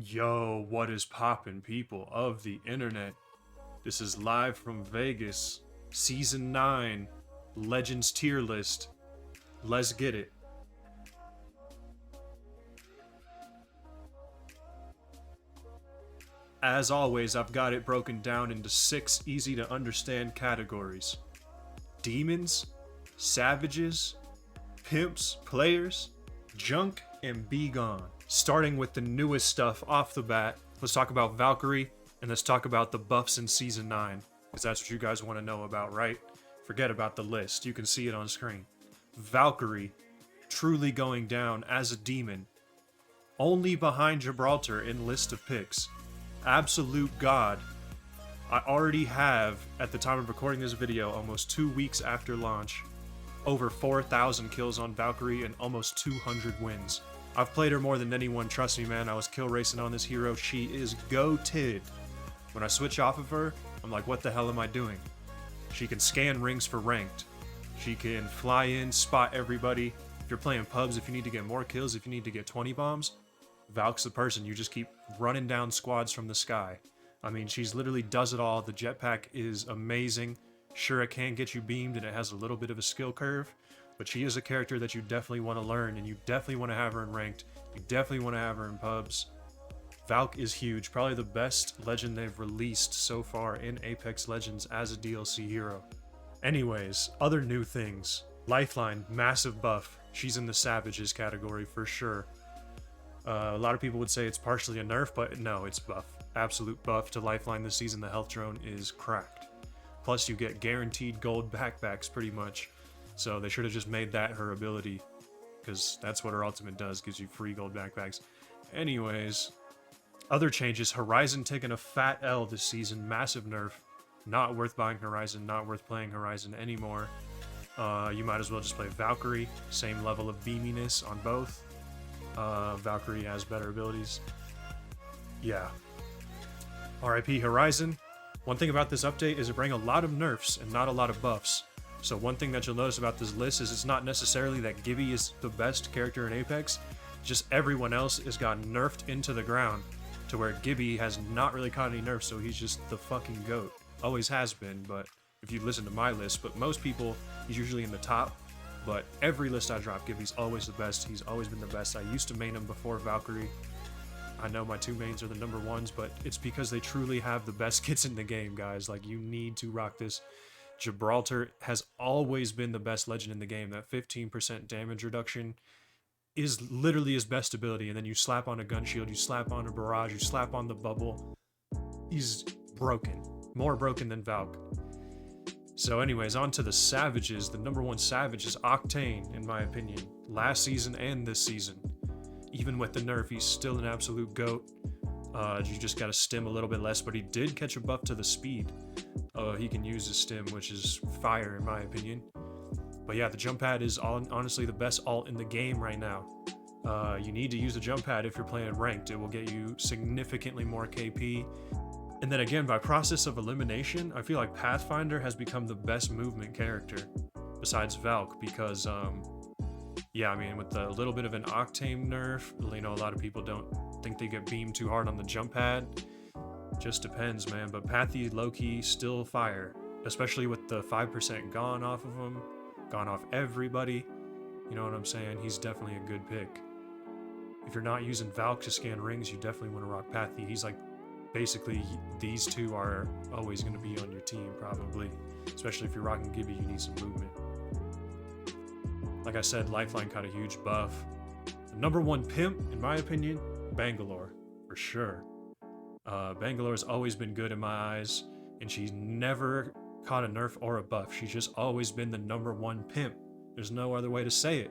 Yo, what is poppin', people of the internet? This is Live from Vegas, Season 9, Legends Tier List. Let's get it. As always, I've got it broken down into 6 easy to understand categories: demons, savages, pimps, players, junk, and be gone. Starting with the newest stuff off the bat, let's talk about Valkyrie, and let's talk about the buffs in Season 9, because that's what you guys want to know about, right? Forget about the list, you can see it on screen. Valkyrie, truly going down as a demon, only behind Gibraltar in list of picks. Absolute god. I already have, at the time of recording this video, almost 2 weeks after launch, over 4,000 kills on Valkyrie and almost 200 wins. I've played her more than anyone, trust me man, I was kill racing on this hero, she is goated. When I switch off of her, I'm like, what the hell am I doing? She can scan rings for ranked. She can fly in, spot everybody. If you're playing pubs, if you need to get more kills, if you need to get 20 bombs, Valk's the person. You just keep running down squads from the sky. I mean, she's literally does it all. The jetpack is amazing. Sure, it can get you beamed and it has a little bit of a skill curve, but she is a character that you definitely want to learn, and you definitely want to have her in ranked. You definitely want to have her in pubs. Valk is huge. Probably the best legend they've released so far in Apex Legends as a DLC hero. Anyways, other new things. Lifeline, massive buff. She's in the Savages category for sure. A lot of people would say it's partially a nerf, but no, it's buff. Absolute buff to Lifeline this season. The health drone is cracked. Plus, you get guaranteed gold backpacks pretty much. So they should have just made that her ability, because that's what her ultimate does, gives you free gold backpacks. Anyways, other changes. Horizon taking a fat L this season. Massive nerf. Not worth buying Horizon, not worth playing Horizon anymore. You might as well just play Valkyrie. Same level of beaminess on both. Valkyrie has better abilities. Yeah. RIP Horizon. One thing about this update is it brings a lot of nerfs and not a lot of buffs. So one thing that you'll notice about this list is it's not necessarily that Gibby is the best character in Apex, just everyone else has gotten nerfed into the ground to where Gibby has not really caught any nerfs, so he's just the fucking GOAT. Always has been, but if you listen to my list, but most people, he's usually in the top, but every list I drop, Gibby's always the best. He's always been the best. I used to main him before Valkyrie. I know my 2 mains are the number 1s, but it's because they truly have the best kits in the game, guys. Like, you need to rock this. Gibraltar has always been the best legend in the game. That 15% damage reduction is literally his best ability, and then you slap on a gun shield, you slap on a barrage, you slap on the bubble. He's broken. More broken than Valk. So anyways, on to the Savages. The number 1 Savage is Octane, in my opinion. Last season and this season. Even with the nerf, he's still an absolute GOAT. You just gotta stim a little bit less, but he did catch a buff to the speed. He can use his stim, which is fire in my opinion. But yeah, the jump pad is honestly the best ult in the game right now. You need to use the jump pad if you're playing ranked. It will get you significantly more KP. And then again, by process of elimination, I feel like Pathfinder has become the best movement character besides Valk, because yeah, I mean, with a little bit of an Octane nerf, you know, a lot of people don't think they get beamed too hard on the jump pad. Just depends, man. But Pathy, low-key, still fire. Especially with the 5% gone off of him. Gone off everybody. You know what I'm saying? He's definitely a good pick. If you're not using Valk to scan rings, you definitely want to rock Pathy. He's like, basically, these two are always going to be on your team, probably. Especially if you're rocking Gibby, you need some movement. Like I said, Lifeline got a huge buff. The number 1 pimp, in my opinion, Bangalore, for sure. Bangalore's always been good in my eyes, and she's never caught a nerf or a buff. She's just always been the number 1 pimp. There's no other way to say it.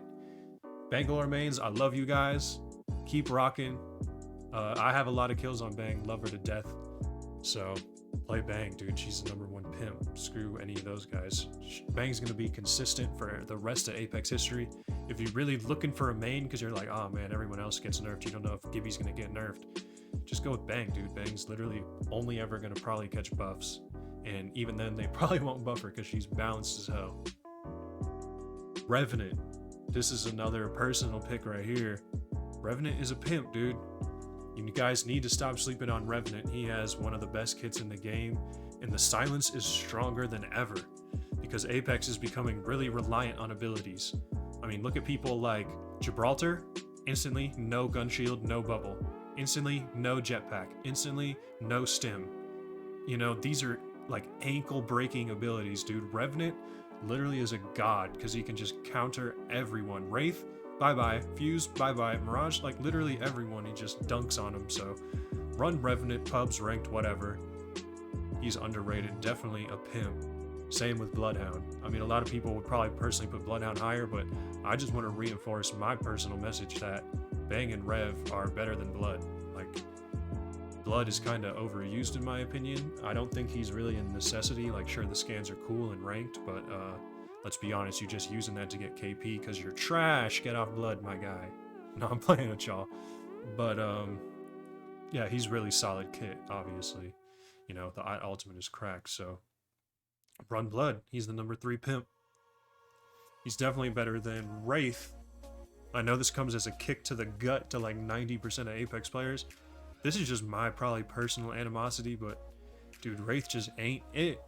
Bangalore mains, I love you guys. Keep rocking. I have a lot of kills on Bang, love her to death. So, play Bang, dude. She's the number 1 pimp. Screw any of those guys. Bang's gonna be consistent for the rest of Apex history. If you're really looking for a main because you're like, oh man, everyone else gets nerfed, you don't know if Gibby's gonna get nerfed, just go with Bang, dude. Bang's literally only ever gonna probably catch buffs. And even then, they probably won't buff her because she's balanced as hell. Revenant. This is another personal pick right here. Revenant is a pimp, dude. You guys need to stop sleeping on Revenant. He has one of the best kits in the game, and the silence is stronger than ever because Apex is becoming really reliant on abilities. I mean, look at people like Gibraltar, instantly no gun shield, no bubble. Instantly no jetpack. Instantly no stim. You know, these are like ankle breaking abilities, dude. Revenant literally is a god because he can just counter everyone. Wraith, bye-bye. Fuse, bye-bye. Mirage, like literally everyone, he just dunks on him. So run Revenant, pubs, ranked, whatever. He's underrated, definitely a pimp. Same with Bloodhound. I mean, a lot of people would probably personally put Bloodhound higher, but I just want to reinforce my personal message that Bang and Rev are better than Blood. Like, Blood is kind of overused in my opinion. I don't think he's really a necessity. Like, sure, the scans are cool and ranked, but let's be honest, you're just using that to get KP because you're trash. Get off Blood, my guy. No, I'm playing with y'all. But, yeah, he's really solid kit, obviously. You know, the ultimate is cracked, so run Blood. He's the number 3 pimp. He's definitely better than Wraith. I know this comes as a kick to the gut to like 90% of Apex players. This is just my probably personal animosity, but dude, Wraith just ain't it.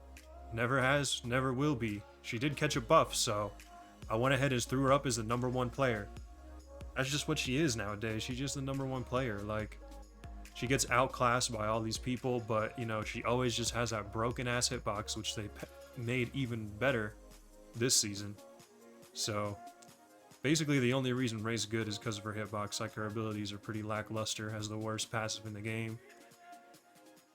Never has, never will be. She did catch a buff, so I went ahead and threw her up as the number 1 player. That's just what she is nowadays. She's just the number 1 player. Like, she gets outclassed by all these people, but you know, she always just has that broken ass hitbox, which they made even better this season. So basically the only reason Ray's good is because of her hitbox. Like, her abilities are pretty lackluster, has the worst passive in the game.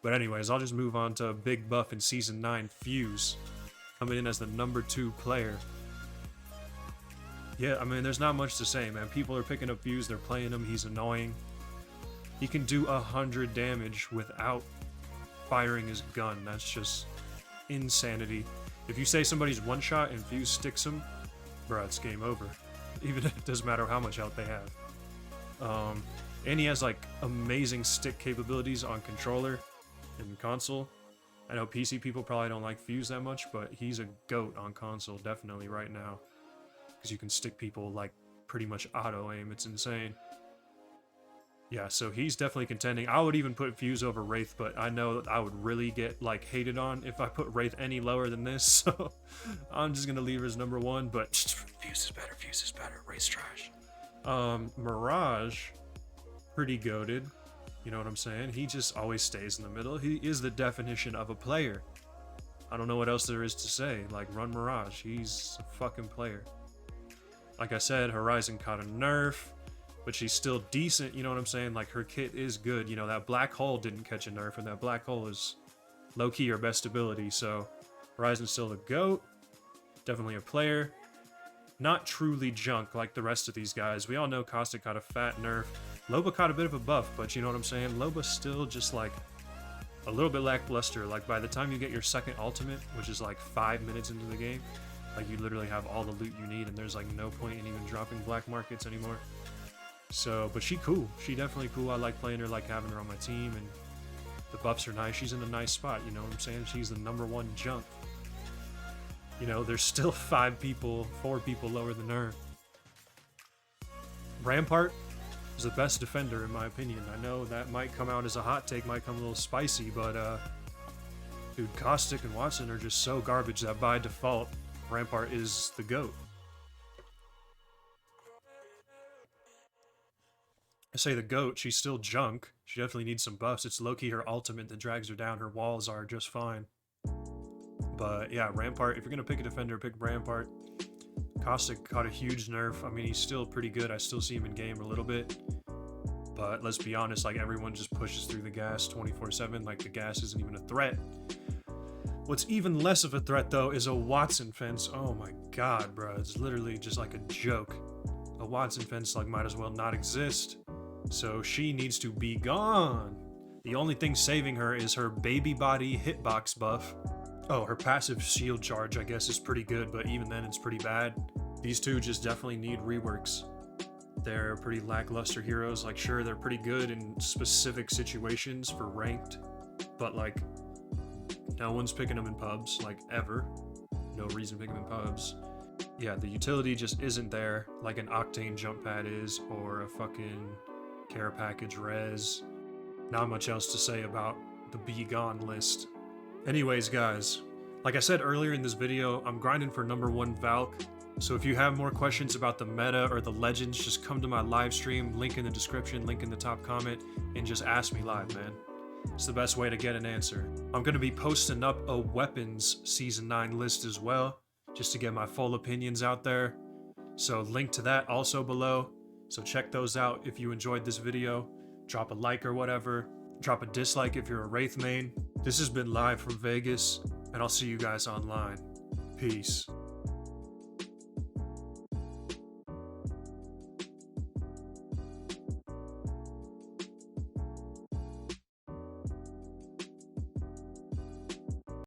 But anyways, I'll just move on to a big buff in Season 9, Fuse, coming in as the number 2 player. Yeah, I mean, there's not much to say, man. People are picking up Fuse, they're playing him, he's annoying. He can do 100 damage without firing his gun. That's just insanity. If you say somebody's one shot and Fuse sticks him, bro, it's game over. Even if it doesn't matter how much health they have. And he has like amazing stick capabilities on controller and console. I know PC people probably don't like Fuse that much, but he's a goat on console definitely right now. Because you can stick people like pretty much auto aim. It's insane. Yeah, so he's definitely contending. I would even put Fuse over Wraith, but I know that I would really get like hated on if I put Wraith any lower than this, so I'm just gonna leave her as number 1, but Fuse is better, Wraith's trash. Mirage, pretty goated, you know what I'm saying? He just always stays in the middle. He is the definition of a player. I don't know what else there is to say. Like, run Mirage, he's a fucking player. Like I said, Horizon caught a nerf, but she's still decent, you know what I'm saying? Like, her kit is good. You know, that black hole didn't catch a nerf, and that black hole is low-key her best ability, so Horizon's still the GOAT. Definitely a player. Not truly junk like the rest of these guys. We all know Caustic caught a fat nerf. Loba caught a bit of a buff, but you know what I'm saying? Loba's still just, like, a little bit lackluster. Like, by the time you get your second ultimate, which is, like, 5 minutes into the game, like, you literally have all the loot you need, and there's, like, no point in even dropping black markets anymore. So, but she cool. She definitely cool. I like playing her, like having her on my team, and the buffs are nice. She's in a nice spot, you know what I'm saying? She's the number 1 junk. You know, there's still 4 people lower than her. Rampart is the best defender in my opinion. I know that might come out as a hot take, might come a little spicy, but dude, Caustic and Watson are just so garbage that by default, Rampart is the GOAT. I say the GOAT, she's still junk. She definitely needs some buffs. It's low-key her ultimate that drags her down. Her walls are just fine. But yeah, Rampart, if you're going to pick a defender, pick Rampart. Caustic caught a huge nerf. I mean, he's still pretty good. I still see him in game a little bit. But let's be honest, like, everyone just pushes through the gas 24/7. Like, the gas isn't even a threat. What's even less of a threat, though, is a Watson fence. Oh my god, bro. It's literally just like a joke. A Watson fence, like, might as well not exist. So she needs to be gone. The only thing saving her is her baby body hitbox buff. Oh, her passive shield charge, I guess, is pretty good, but even then it's pretty bad. These two just definitely need reworks. They're pretty lackluster heroes. Like, sure, they're pretty good in specific situations for ranked, but like, no one's picking them in pubs, like, ever. No reason to pick them in pubs. Yeah, the utility just isn't there, like an Octane jump pad is, or a fucking care package res. Not much else to say about the Be Gone list. Anyways, guys, like I said earlier in this video, I'm grinding for #1 Valk. So if you have more questions about the meta or the legends, just come to my live stream, link in the description, link in the top comment, and just ask me live, man. It's the best way to get an answer. I'm going to be posting up a weapons Season 9 list as well, just to get my full opinions out there. So link to that also below. So check those out if you enjoyed this video. Drop a like or whatever. Drop a dislike if you're a Wraith main. This has been Live from Vegas, and I'll see you guys online. Peace.